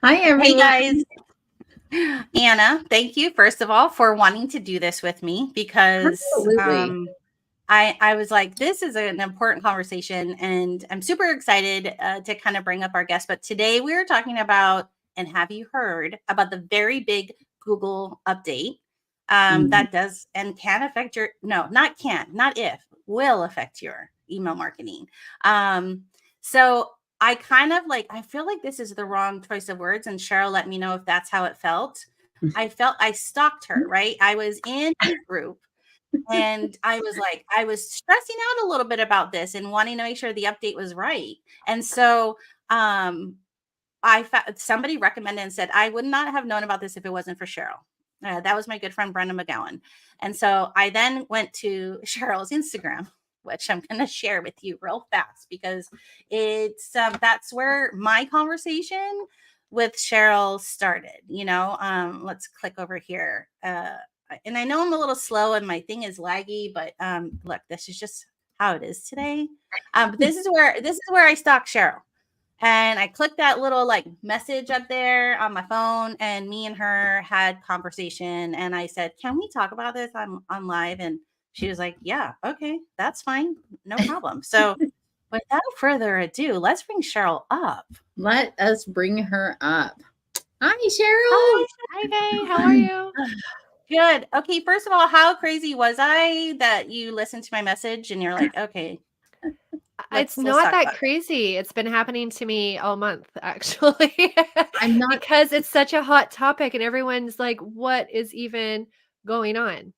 Hi, Hey everyone. guys, Anna, thank you first of all for wanting to do this with me because Absolutely. I was like, this is an important conversation, and I'm super excited to kind of bring up our guest. But today we are talking about, and have you heard about the very big Google update Mm. that does and can affect your no, not can, not if, will affect your email marketing. So I kind of like, I feel like this is the wrong choice of words, and Cheryl, let me know if that's how it felt. I felt I stalked her, right? I was in a group and I was like, I was stressing out a little bit about this and wanting to make sure the update was right. And so somebody recommended and said, I would not have known about this if it wasn't for Cheryl. That was my good friend Brenda McGowan. And so I then went to Cheryl's Instagram, which I'm going to share with you real fast because it's that's where my conversation with Cheryl started. Let's click over here. And I know I'm a little slow and my thing is laggy, but look, this is just how it is today. But this is where I stalk Cheryl. And I clicked that little like message up there on my phone, and me and her had conversation. And I said, "Can we talk about this? I'm on live." And she was like, "Yeah, okay, that's fine, no problem." So, without further ado, let's bring Cheryl up. Let us bring her up. Hi, Hi. Hi, Faye. How are you? Good. Okay, first of all, how crazy was I that you listened to my message and you're like, "Okay, It's let's not talk that about it." crazy. It's been happening to me all month, actually, I'm not, because it's such a hot topic and everyone's like, what is even going on?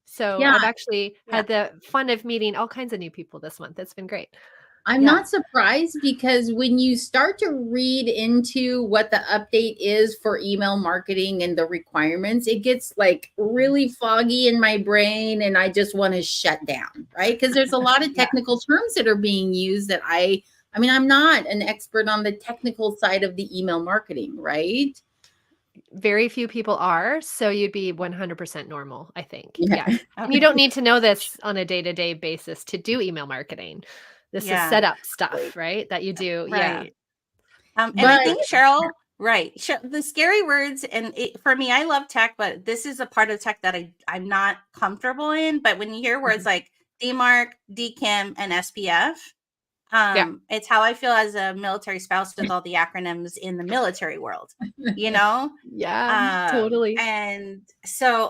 So yeah, I've actually Yeah. had the fun of meeting all kinds of new people this month. It's been great. I'm Yeah. not surprised because when you start to read into what the update is for email marketing and the requirements, it gets like really foggy in my brain and I just want to shut down, right? Because there's a lot of Yeah. technical terms that are being used that I mean, I'm not an expert on the technical side of the email marketing, right? Very few people are, so you'd be 100% normal, I think. Yeah. Yeah. And you Okay. don't need to know this on a day-to-day basis to do email marketing. This is Yeah. setup stuff, right? That you do. Yeah. Right. And I But think Cheryl, right? The scary words, and for me, I love tech, but this is a part of tech that I'm not comfortable in. But when you hear words like DMARC, DKIM, and SPF, Yeah. it's how I feel as a military spouse with all the acronyms in the military world, you know? Yeah, totally. And so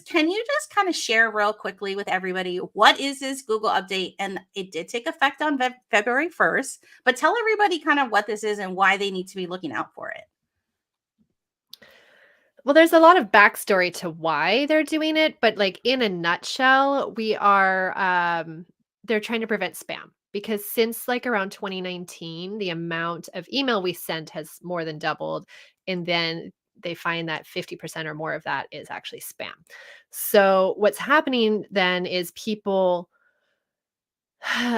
can you just kind of share real quickly with everybody, what is this Google update? And it did take effect on February 1st, but tell everybody kind of what this is and why they need to be looking out for it. Well, there's a lot of backstory to why they're doing it, but like in a nutshell, they're trying to prevent spam because since like around 2019, the amount of email we sent has more than doubled. And then they find that 50% or more of that is actually spam. So what's happening then is people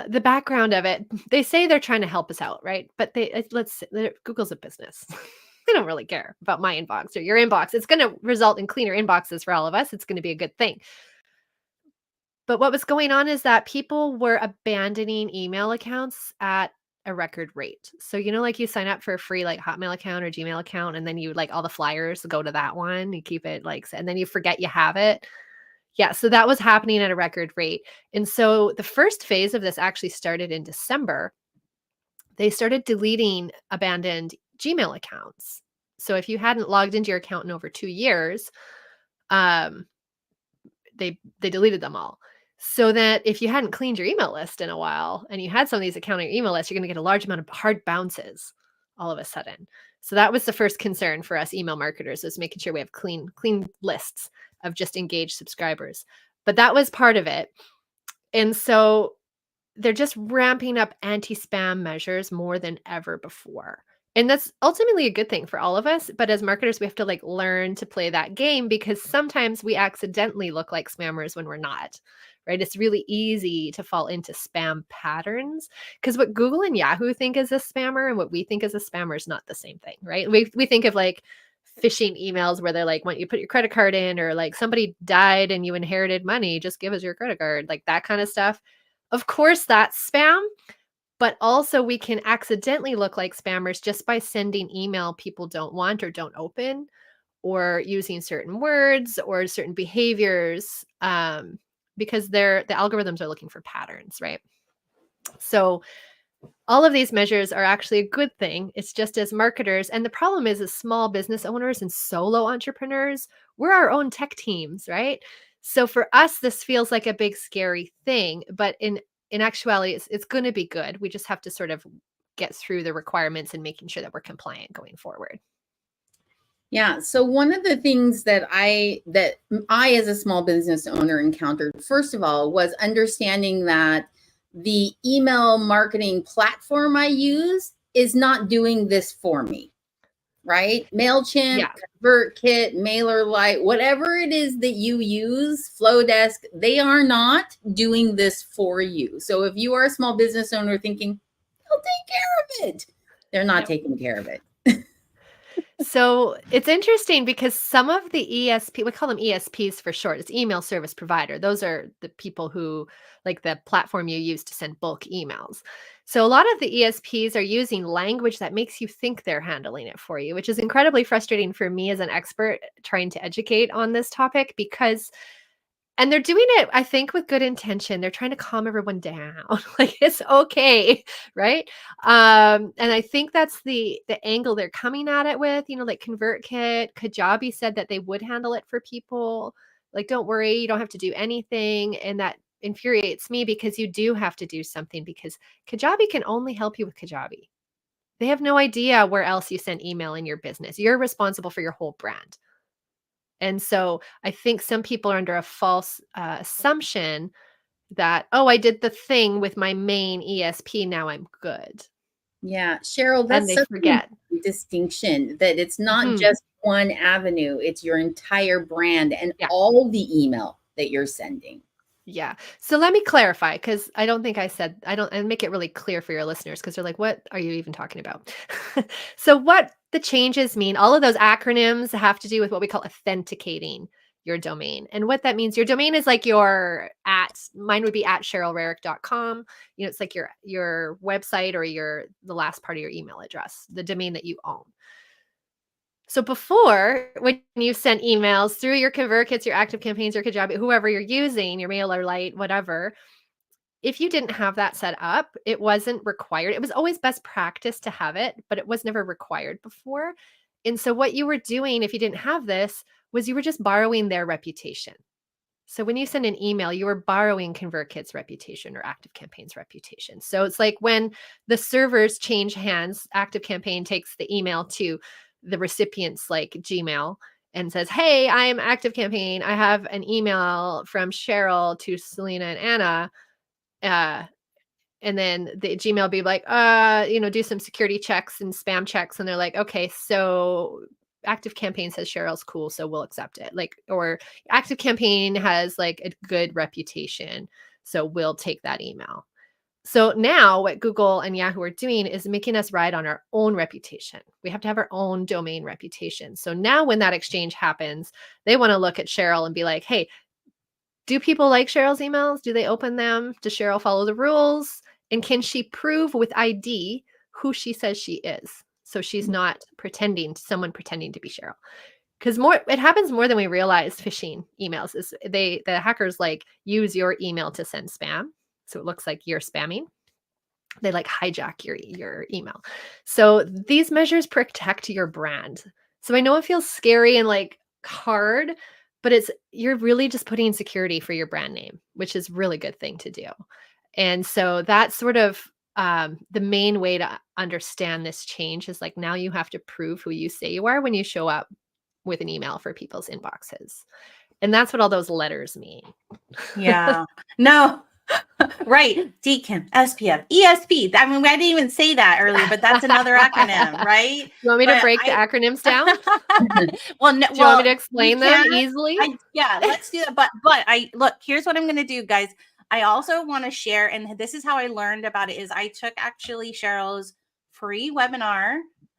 the background of it, they say they're trying to help us out, right? But Google's a business. They don't really care about my inbox or your inbox. It's going to result in cleaner inboxes for all of us. It's going to be a good thing. But what was going on is that people were abandoning email accounts at a record rate. So, like you sign up for a free like Hotmail account or Gmail account, and then you like all the flyers go to that one, you keep it like, and then you forget you have it. Yeah, so that was happening at a record rate. And so the first phase of this actually started in December. They started deleting abandoned Gmail accounts. So if you hadn't logged into your account in over 2 years, um, they deleted them all. So that if you hadn't cleaned your email list in a while and you had some of these accounts on your email list, you're going to get a large amount of hard bounces all of a sudden. So that was the first concern for us email marketers, is making sure we have clean lists of just engaged subscribers. But that was part of it. And so they're just ramping up anti-spam measures more than ever before. And that's ultimately a good thing for all of us. But as marketers, we have to like learn to play that game because sometimes we accidentally look like spammers when we're not, right? It's really easy to fall into spam patterns because what Google and Yahoo think is a spammer and what we think is a spammer is not the same thing, right? We think of like phishing emails where they're like, when you put your credit card in, or like somebody died and you inherited money, just give us your credit card, like that kind of stuff. Of course, that's spam, But also we can accidentally look like spammers just by sending email people don't want or don't open, or using certain words or certain behaviors, because the algorithms are looking for patterns, right? So all of these measures are actually a good thing. It's just as marketers, and the problem is as small business owners and solo entrepreneurs, we're our own tech teams, right? So for us, this feels like a big scary thing, but in actuality, it's going to be good. We just have to sort of get through the requirements and making sure that we're compliant going forward. Yeah. So one of the things that I as a small business owner encountered, first of all, was understanding that the email marketing platform I use is not doing this for me, right? MailChimp, Yeah. ConvertKit, MailerLite, whatever it is that you use, Flowdesk, they are not doing this for you. So if you are a small business owner thinking, they'll take care of it, they're not Yep. taking care of it. So it's interesting because some of the ESP, we call them ESPs for short, it's email service provider. Those are the people who, like the platform you use to send bulk emails. So a lot of the ESPs are using language that makes you think they're handling it for you, which is incredibly frustrating for me as an expert trying to educate on this topic, because and they're doing it, I think, with good intention. They're trying to calm everyone down. Like, it's okay, right? And I think that's the angle they're coming at it with, like ConvertKit. Kajabi said that they would handle it for people. Like, don't worry, you don't have to do anything. And that infuriates me because you do have to do something, because Kajabi can only help you with Kajabi. They have no idea where else you send email in your business. You're responsible for your whole brand. And so I think some people are under a false assumption that, oh, I did the thing with my main ESP. Now I'm good. Yeah, Cheryl, And that's they such an forget. important distinction, that it's not Mhm. just one avenue, it's your entire brand and Yeah. all the email that you're sending. Yeah. So let me clarify, because I don't think and make it really clear for your listeners, because they're like, what are you even talking about? So what the changes mean, all of those acronyms have to do with what we call authenticating your domain. And what that means, your domain is like mine would be at CherylRerick.com. It's like your website, or the last part of your email address, the domain that you own. So before, when you sent emails through your ConvertKits, your Active Campaigns, your Kajabi, whoever you're using, your MailerLite, whatever, if you didn't have that set up, it wasn't required. It was always best practice to have it, but it was never required before. And so what you were doing, if you didn't have this, was you were just borrowing their reputation. So when you send an email, you were borrowing ConvertKit's reputation or Active Campaign's reputation. So it's like when the servers change hands, Active Campaign takes the email to the recipient's like Gmail and says, "Hey, I'm Active Campaign. I have an email from Cheryl to Selena and Anna." Uh, and then the Gmail be like, do some security checks and spam checks. And they're like, okay, so Active Campaign says Cheryl's cool, so we'll accept it. Like, or Active Campaign has like a good reputation, so we'll take that email. So now what Google and Yahoo are doing is making us ride on our own reputation. We have to have our own domain reputation. So now when that exchange happens, they want to look at Cheryl and be like, hey, do people like Cheryl's emails? Do they open them? Does Cheryl follow the rules? And can she prove with ID who she says she is? So she's not someone pretending to be Cheryl. Because it happens more than we realize. Phishing emails is the hackers like use your email to send spam. So it looks like you're spamming. They like hijack your email. So these measures protect your brand. So I know it feels scary and like hard, but you're really just putting security for your brand name, which is a really good thing to do. And so that's sort of the main way to understand this change is like, now you have to prove who you say you are when you show up with an email for people's inboxes. And that's what all those letters mean. Yeah. No. Right. Deacon, SPF, ESP. I mean, I didn't even say that earlier, but that's another acronym, right? You want me to break the acronyms down? Well, no, Do you want me to explain them can. easily? Yeah, let's do that. But look, here's what I'm going to do, guys. I also want to share, and this is how I learned about it, is I took actually Cheryl's free webinar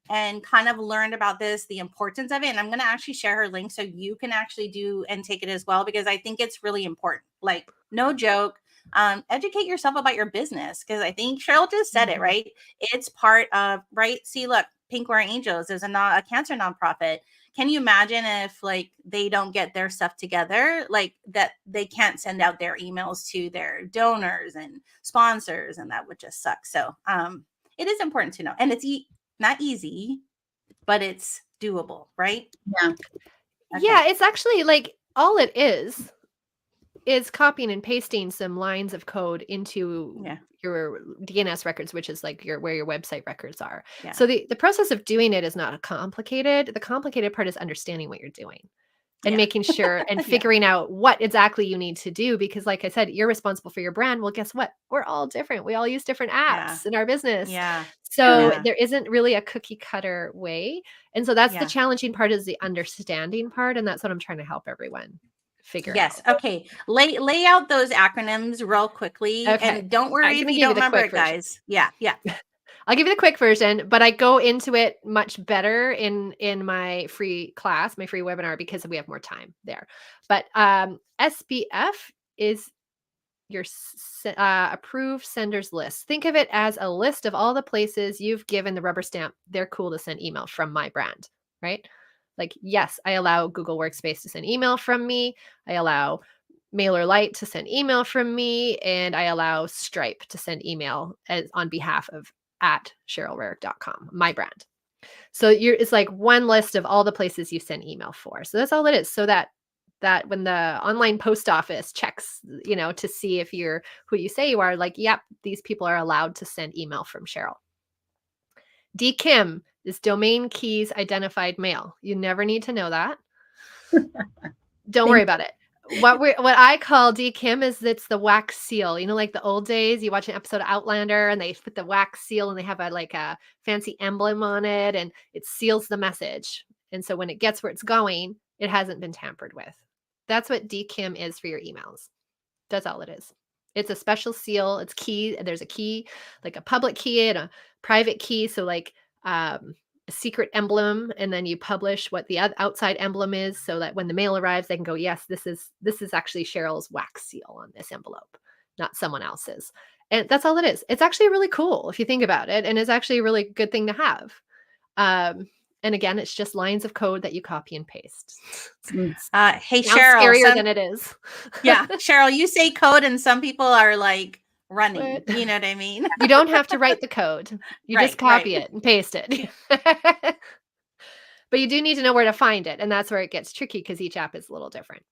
and kind of learned about this, the importance of it. And I'm going to actually share her link so you can actually do and take it as well, because I think it's really important. Like, no joke. educate yourself about your business, because I think Cheryl just said it, right? It's part of, right? See, look, Pink Wear Angels is a cancer nonprofit. Can you imagine if like they don't get their stuff together, like that they can't send out their emails to their donors and sponsors, and that would just suck. So it is important to know, and it's not easy, but it's doable, right? Yeah. Okay. Yeah, it's actually like all it is copying and pasting some lines of code into Yeah. your DNS records, which is like where your website records are. Yeah. So the process of doing it is not complicated. The complicated part is understanding what you're doing and Yeah. making sure and Yeah. figuring out what exactly you need to do. Because like I said, you're responsible for your brand. Well, guess what? We're all different. We all use different apps in our business. Yeah. So Yeah. there isn't really a cookie cutter way. And so that's the Yeah. challenging part, is the understanding part. And that's what I'm trying to help everyone figure Yes. out. Okay. Lay out those acronyms real quickly. Okay. And don't I'm worry if gonna you give you don't the remember quick it, version. guys. Yeah. Yeah. I'll give you the quick version, but I go into it much better in my free class, my free webinar, because we have more time there. But SPF is your approved senders list. Think of it as a list of all the places you've given the rubber stamp, they're cool to send email from my brand, right? Like, yes, I allow Google Workspace to send email from me. I allow MailerLite to send email from me, and I allow Stripe to send email on behalf of @CherylRerick.com, my brand. So it's like one list of all the places you send email for. So that's all it is. So that when the online post office checks, to see if you're who you say you are, like, yep, these people are allowed to send email from Cheryl. DKIM is domain keys identified mail. You never need to know that. Don't worry about it. What I call DKIM is it's the wax seal. Like the old days, you watch an episode of Outlander and they put the wax seal and they have a fancy emblem on it and it seals the message. And so when it gets where it's going, it hasn't been tampered with. That's what DKIM is for your emails. That's all it is. It's a special seal. It's key. There's a key, like a public key and a private key. So like a secret emblem, and then you publish what the outside emblem is, so that when the mail arrives, they can go, yes, this is actually Cheryl's wax seal on this envelope, not someone else's. And that's all it is. It's actually really cool if you think about it, and it's actually a really good thing to have. And again, it's just lines of code that you copy and paste. Hey, Sounds Cheryl. scarier than it is. Yeah, Cheryl, you say code and some people are like running. What? You know what I mean? You don't have to write the code. You just copy it and paste it. But you do need to know where to find it. And that's where it gets tricky, because each app is a little different.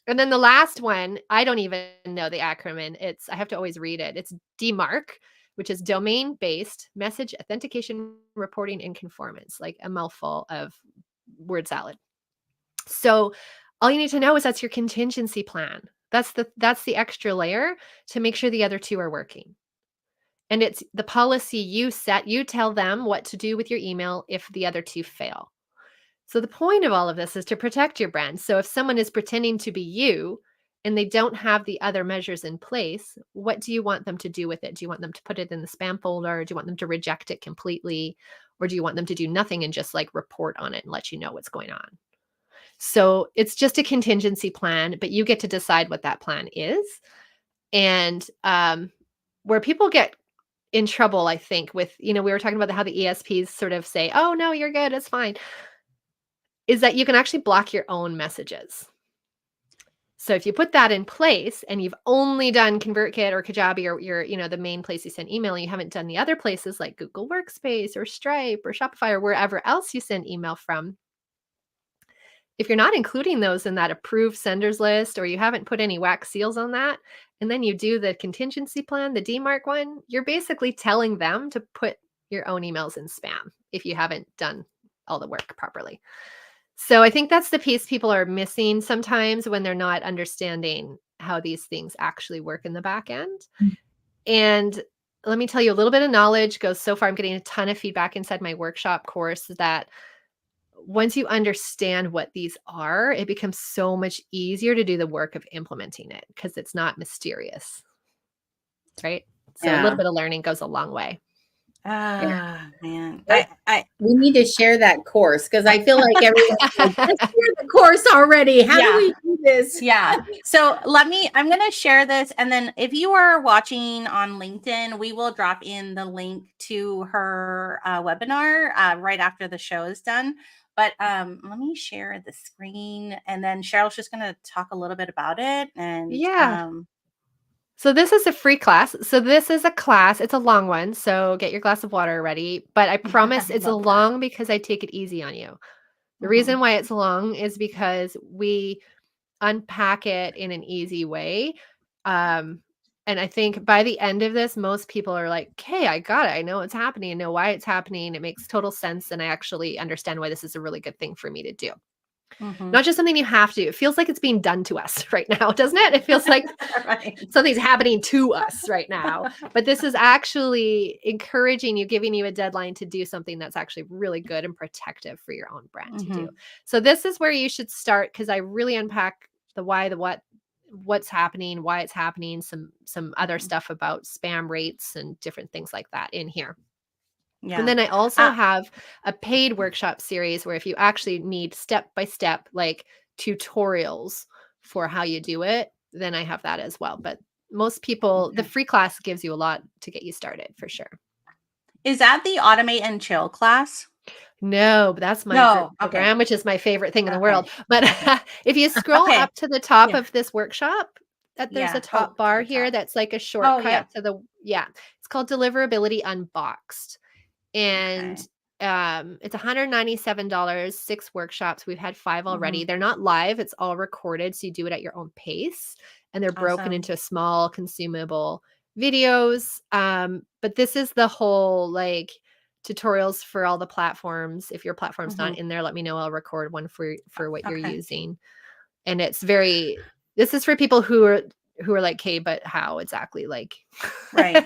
And then the last one, I don't even know the acronym. I have to always read it. It's DMARC, which is domain-based message authentication, reporting, and conformance, like a mouthful of word salad. So all you need to know is that's your contingency plan. That's the extra layer to make sure the other two are working. And it's the policy you set. You tell them what to do with your email if the other two fail. So the point of all of this is to protect your brand. So if someone is pretending to be you and they don't have the other measures in place, what do you want them to do with it? Do you want them to put it in the spam folder? Do you want them to reject it completely? Or do you want them to do nothing and just like report on it and let you know what's going on? So it's just a contingency plan, but you get to decide what that plan is. And where people get in trouble, I think, with, we were talking about how the ESPs sort of say, oh, no, you're good, it's fine, is that you can actually block your own messages. So if you put that in place and you've only done ConvertKit or Kajabi or your, the main place you send email, and you haven't done the other places like Google Workspace or Stripe or Shopify or wherever else you send email from, if you're not including those in that approved senders list, or you haven't put any wax seals on that, and then you do the contingency plan, the DMARC one, you're basically telling them to put your own emails in spam if you haven't done all the work properly. So I think that's the piece people are missing sometimes when they're not understanding how these things actually work in the back end. And let me tell you, a little bit of knowledge goes so far. I'm getting a ton of feedback inside my workshop course that once you understand what these are, it becomes so much easier to do the work of implementing it, because it's not mysterious, right? So a little bit of learning goes a long way. Ah, man. We need to share that course because I feel like everyone's like, let's share the course already. How do Yeah. we do this? Yeah. So I'm going to share this. And then if you are watching on LinkedIn, we will drop in the link to her webinar right after the show is done. But let me share the screen. And then Cheryl's just going to talk a little bit about it. And Yeah. So this is a free class. So this is a class. It's a long one. So get your glass of water ready. But I promise it's love that. long because I take it easy on you. The reason why it's long is because we unpack it in an easy way. And I think by the end of this, most people are like, okay, I got it. I know what's happening. I know why it's happening. It makes total sense. And I actually understand why this is a really good thing for me to do. Not just something you have to do. It feels like it's being done to us right now, doesn't it? It feels like Right. something's happening to us right now. But this is actually encouraging you, giving you a deadline to do something that's actually really good and protective for your own brand to do. So this is where you should start because I really unpack the why, the what, what's happening, why it's happening, some other stuff about spam rates and different things like that in here. Yeah. And then I also have a paid workshop series where if you actually need step-by-step like tutorials for how you do it, then I have that as well. But most people, the free class gives you a lot to get you started for sure. Is that the Automate and Chill class? No, but that's my group program, which is my favorite thing in the world. But if you scroll up to the top of this workshop, that there's a top bar here that's like a shortcut to the, it's called Deliverability Unboxed. And it's $197, 6 workshops. We've had 5 already. They're not live. It's all recorded. So you do it at your own pace. And they're broken into small consumable videos. But this is the whole like tutorials for all the platforms. If your platform's not in there, let me know. I'll record one for what you're using. And it's this is for people who are like, okay, but how exactly? Like,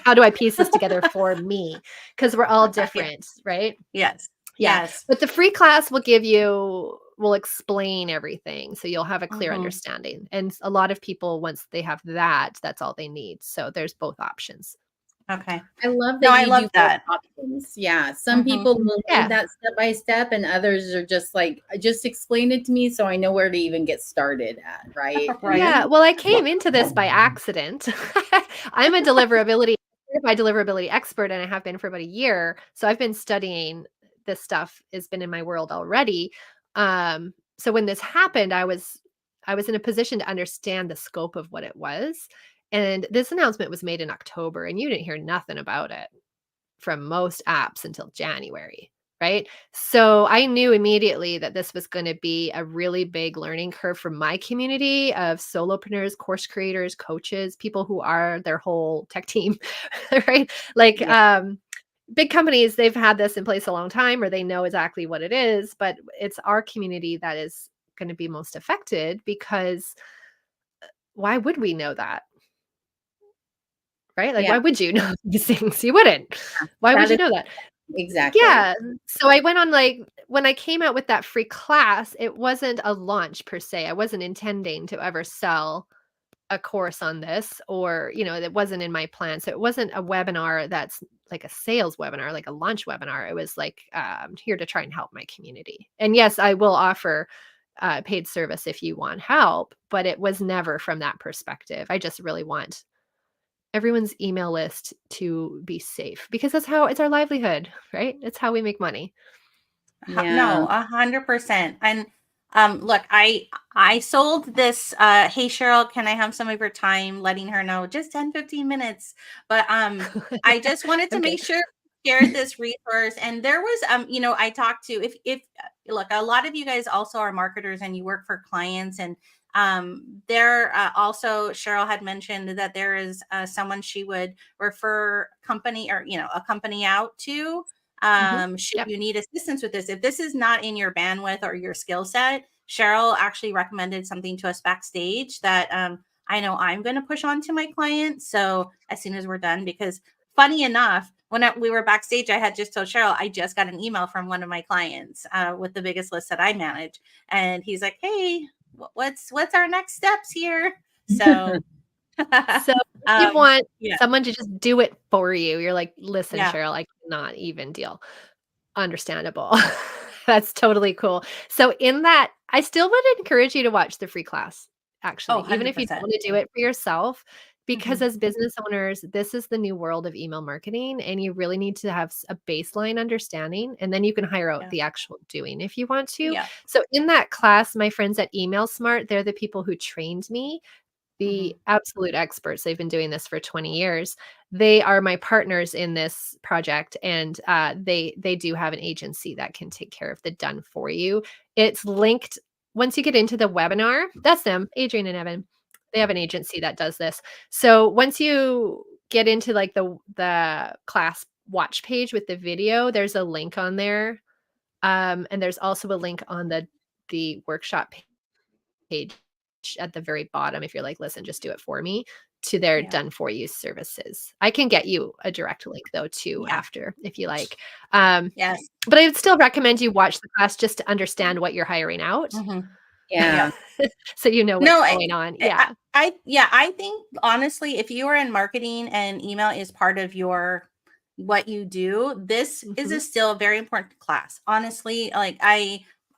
how do I piece this together for me? Because we're all different, right? Yes. Yeah. Yes. But the free class will explain everything. So you'll have a clear understanding. And a lot of people, once they have that, that's all they need. So there's both options. Okay. I love that. I love that. Options. Yeah. Some people will need that step by step, and others are just like, just explain it to me so I know where to even get started at. Right. Yeah. Well, I came into this by accident. I'm a certified deliverability expert, and I have been for about a year. So I've been studying this stuff. Has been in my world already. So when this happened, I was in a position to understand the scope of what it was. And this announcement was made in October, and you didn't hear nothing about it from most apps until January, right? So I knew immediately that this was going to be a really big learning curve for my community of solopreneurs, course creators, coaches, people who are their whole tech team, right? Like big companies, they've had this in place a long time, or they know exactly what it is, but it's our community that is going to be most affected because why would we know that? Right? Like, why would you know these things? You wouldn't. Why would you know that? Exactly. Yeah. So I went on when I came out with that free class, it wasn't a launch per se. I wasn't intending to ever sell a course on this or, it wasn't in my plan. So it wasn't a webinar that's like a sales webinar, like a launch webinar. It was like, here to try and help my community. And yes, I will offer paid service if you want help, but it was never from that perspective. I just really want everyone's email list to be safe because it's our livelihood, right? It's how we make money. No, 100%. And look, I sold this hey Cheryl, can I have some of your time, letting her know just 10-15 minutes. But I just wanted to make sure I shared this resource. And there was I talked to if look, a lot of you guys also are marketers and you work for clients, and there also Cheryl had mentioned that there is someone she would refer company or a company out to should you need assistance with this. If this is not in your bandwidth or your skill set, Cheryl actually recommended something to us backstage that I know I'm going to push on to my client. So as soon as we're done, because funny enough, when we were backstage, I had just told Cheryl, I just got an email from one of my clients with the biggest list that I manage. And he's like, hey, what's our next steps here? So so you want someone to just do it for you. You're like, listen, Cheryl, I not even deal. Understandable. That's totally cool. So in that, I still would encourage you to watch the free class, Oh, actually, even if you don't 100%. want to do it for yourself, because Mhm. as business owners, this is the new world of email marketing, and you really need to have a baseline understanding, and then you can hire out Yeah. the actual doing if you want to. Yeah. So in that class, my friends at Email Smart, they're the people who trained me, the Mhm. absolute experts. They've been doing this for 20 years. They are my partners in this project, and they do have an agency that can take care of the done for you. It's linked once you get into the webinar. That's them, Adrian and Evan. They have an agency that does this. So once you get into like the class watch page with the video, there's a link on there, and there's also a link on the workshop page at the very bottom if you're like, "Listen, just do it for me," to their Yeah. done for you services. I can get you a direct link though too Yeah. after if you like. Um, Yes. but I would still recommend you watch the class just to understand what you're hiring out Mhm. Yeah. Yep. so you know what's No, going on. Yeah. yeah, I think honestly, if you are in marketing and email is part of your what you do, this is Mhm. still a very important class. Honestly, like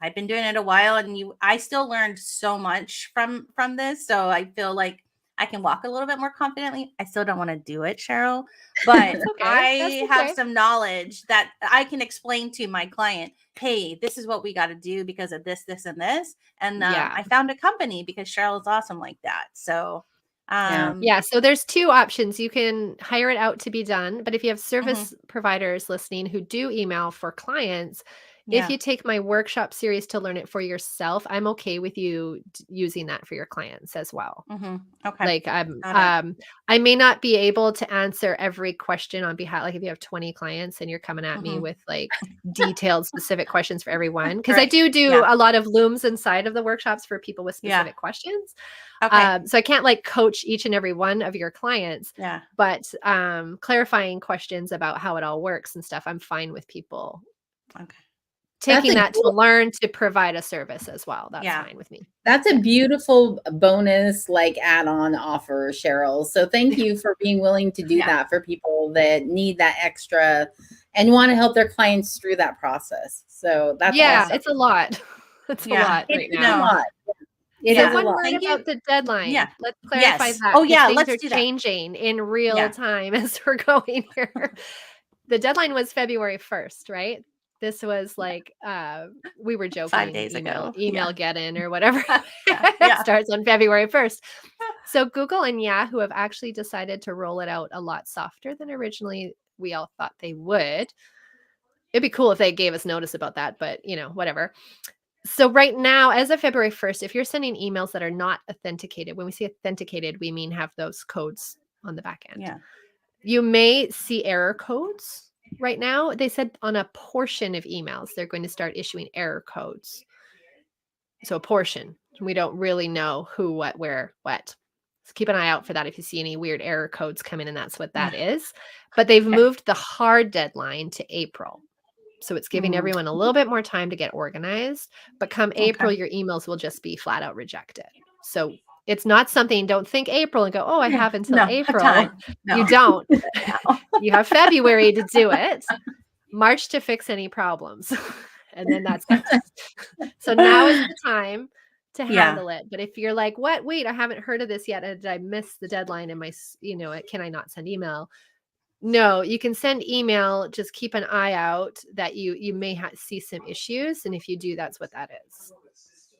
I've been doing it a while, and I still learned so much from this. So I feel like I can walk a little bit more confidently. I still don't want to do it, Cheryl, but That's okay. That's I have okay. some knowledge that I can explain to my client. Hey, this is what we got to do because of this, this, and this. And Yeah. I found a company because Cheryl is awesome like that. So, Yeah. Yeah, so there's 2 options. You can hire it out to be done, but if you have mhm, service providers listening who do email for clients, if yeah, you take my workshop series to learn it for yourself, I'm okay with you using that for your clients as well. okay, Like, got it. I may not be able to answer every question on behalf, like, if you have 20 clients and you're coming at me hmm with, like, detailed specific questions for everyone, because I Right. do Yeah. a lot of looms inside of the workshops for people with Yeah. specific questions. Okay. So I can't, like, coach each and every one of your clients, Yeah. but, clarifying questions about how it all works and stuff, I'm fine with people Okay. That's taking a that to learn to provide a service as well. That's Yeah. fine with me. That's a Yeah. beautiful bonus, like, add-on offer, Cheryl. So thank you for being willing to do Yeah. that for people that need that extra and wanna help their clients through that process. So that's Yeah, awesome. it's a lot. It's a Yeah. lot It right is a now. No. lot. It So is Yeah. a one lot. word Thank you. about the Yeah. deadline. Let's clarify Yes. that Oh because yeah. things Let's are do that. changing in real Yeah. time as we're going here. The deadline was February 1st, right? This was Yeah. like we were 5 days joking, ago. Yeah. email get in or whatever. Yeah. It Yeah. starts on February 1st. So Google and Yahoo have actually decided to roll it out a lot softer than originally we all thought they would. It'd be cool if they gave us notice about that, but whatever. So right now, as of February 1st, if you're sending emails that are not authenticated, when we say authenticated, we mean have those codes on the back end. Yeah. You may see error codes right now. They said on a portion of emails, they're going to start issuing error codes. So a portion. We don't really know who, what, where, what. So keep an eye out for that if you see any weird error codes come in, and that's what that is. But they've Okay. moved the hard deadline to April. So it's giving Mm, everyone a little bit more time to get organized. But come okay. April, your emails will just be flat out rejected. So it's not something, don't think April and go, oh, I Yeah. have until No April. time. You No. don't. Now. You have February to do it, March to fix any problems. And then that's it. So now is the time to Yeah. handle it. But if you're like, what? Wait, I haven't heard of this yet. Did I miss the deadline? And can I not send email? No, you can send email. Just keep an eye out that you may see some issues, and if you do, that's what that is.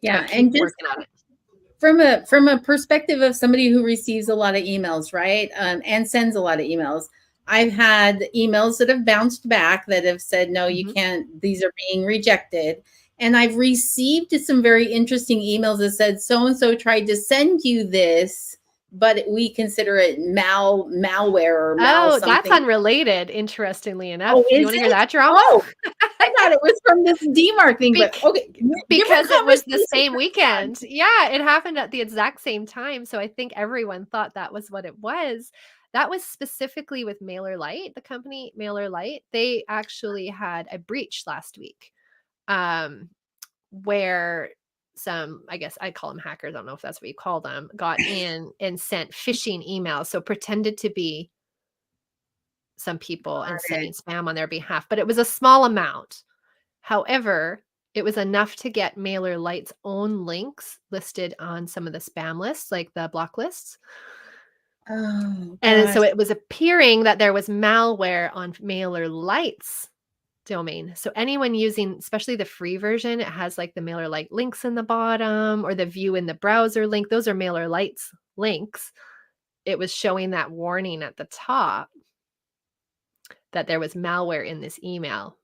Yeah, But keep and just working on it. from a perspective of somebody who receives a lot of emails, right? And sends a lot of emails. I've had emails that have bounced back that have said, no, you Mhm. can't, these are being rejected. And I've received some very interesting emails that said, so and so tried to send you this, but we consider it malware or mal Oh, that's something. unrelated, interestingly Oh, enough. You is want to hear it? that drama? Oh, I thought it was from this DMARC thing, but Bec- okay, different because it was the conversation. same weekend. Yeah, it happened at the exact same time. So I think everyone thought that was what it was. That was specifically with MailerLite, the company MailerLite. They actually had a breach last week. Where some, I guess I call them hackers, I don't know if that's what you call them, got in and sent phishing emails. So pretended to be some people and sending spam on their behalf, but it was a small amount. However, it was enough to get MailerLite's own links listed on some of the spam lists, like the block lists. Oh, And so gosh. it was appearing that there was malware on MailerLite's domain. So anyone using, especially the free version, it has like the MailerLite links in the bottom or the view in the browser link. Those are MailerLite's links. It was showing that warning at the top that there was malware in this email.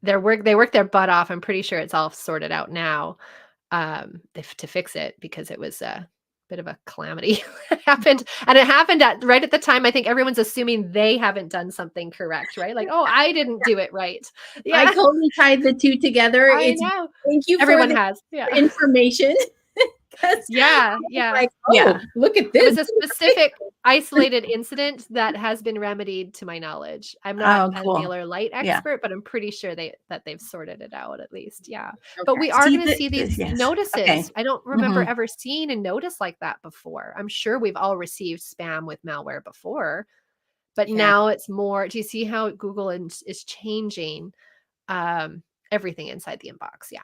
They worked their butt off. I'm pretty sure it's all sorted out now to fix it, because it was a bit of a calamity that happened. And it happened right at the time. I think everyone's assuming they haven't done something correct, right? Like, oh, I didn't do it right. I totally tied the two together. I know. Thank you Everyone for the has. Yeah. information. Yeah. Like, oh, look at this. It was a specific isolated incident that has been remedied to my knowledge. I'm not a cool. MailerLite Yeah. expert, but I'm pretty sure that they've sorted it out at least. Yeah. Okay. But we are See, going to see these yes. notices. Okay. I don't remember ever seeing a notice like that before. I'm sure we've all received spam with malware before, but now it's more. Do you see how Google is changing everything inside the inbox? Yeah.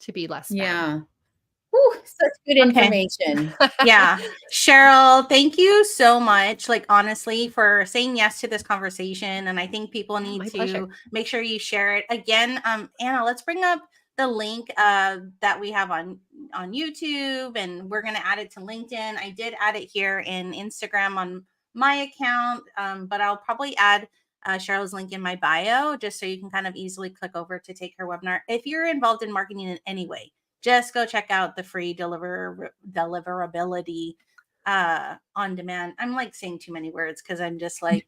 To be less spam. Yeah. Whew, such good information. Yeah. Cheryl, thank you so much. Like, honestly, for saying yes to this conversation. And I think people need to pleasure. make sure you share it again. Anna, let's bring up the link that we have on YouTube, and we're going to add it to LinkedIn. I did add it here in Instagram on my account, but I'll probably add Cheryl's link in my bio, just so you can kind of easily click over to take her webinar. If you're involved in marketing in any way, just go check out the free deliverability on demand. I'm like saying too many words because I'm just like,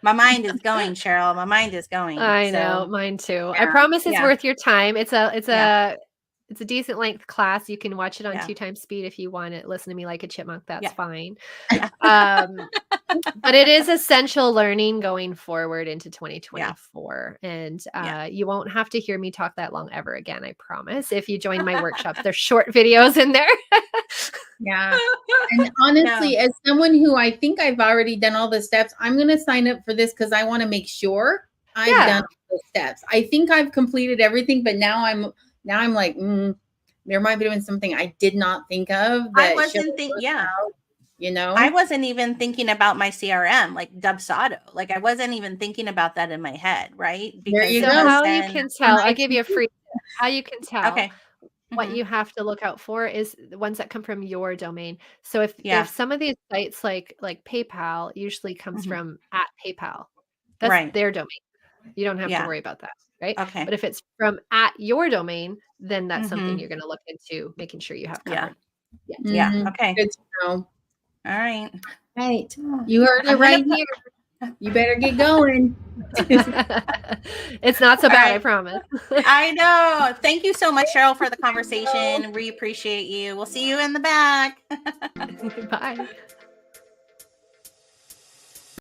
my mind is going, Cheryl. My mind is going. I know, mine too. I promise it's worth your time. It's a decent length class. You can watch it on 2 times speed if you want to listen to me like a chipmunk. That's fine. But it is essential learning going forward into 2024. And you won't have to hear me talk that long ever again, I promise. If you join my workshops, there's short videos in there. Yeah. And honestly, as someone who I think I've already done all the steps, I'm going to sign up for this because I want to make sure I've done all the steps. I think I've completed everything, but now I'm like, there might be something I did not think of. That I wasn't thinking, you know, I wasn't even thinking about my CRM, like Dubsado. Like, I wasn't even thinking about that in my head, right? Because you can tell. I'll give you a free. How you can tell. Okay. What you have to look out for is the ones that come from your domain. So if some of these sites like PayPal usually comes from @PayPal, that's their domain. You don't have to worry about that, right? Okay. But if it's from @your domain, then that's something you're going to look into, making sure you have covered. Yeah. Okay. Good to know. All right. Right. You heard it right here. You better get going. It's not so bad, I promise. I know. Thank you so much, Cheryl, for the conversation. We appreciate you. We'll see you in the back. Bye.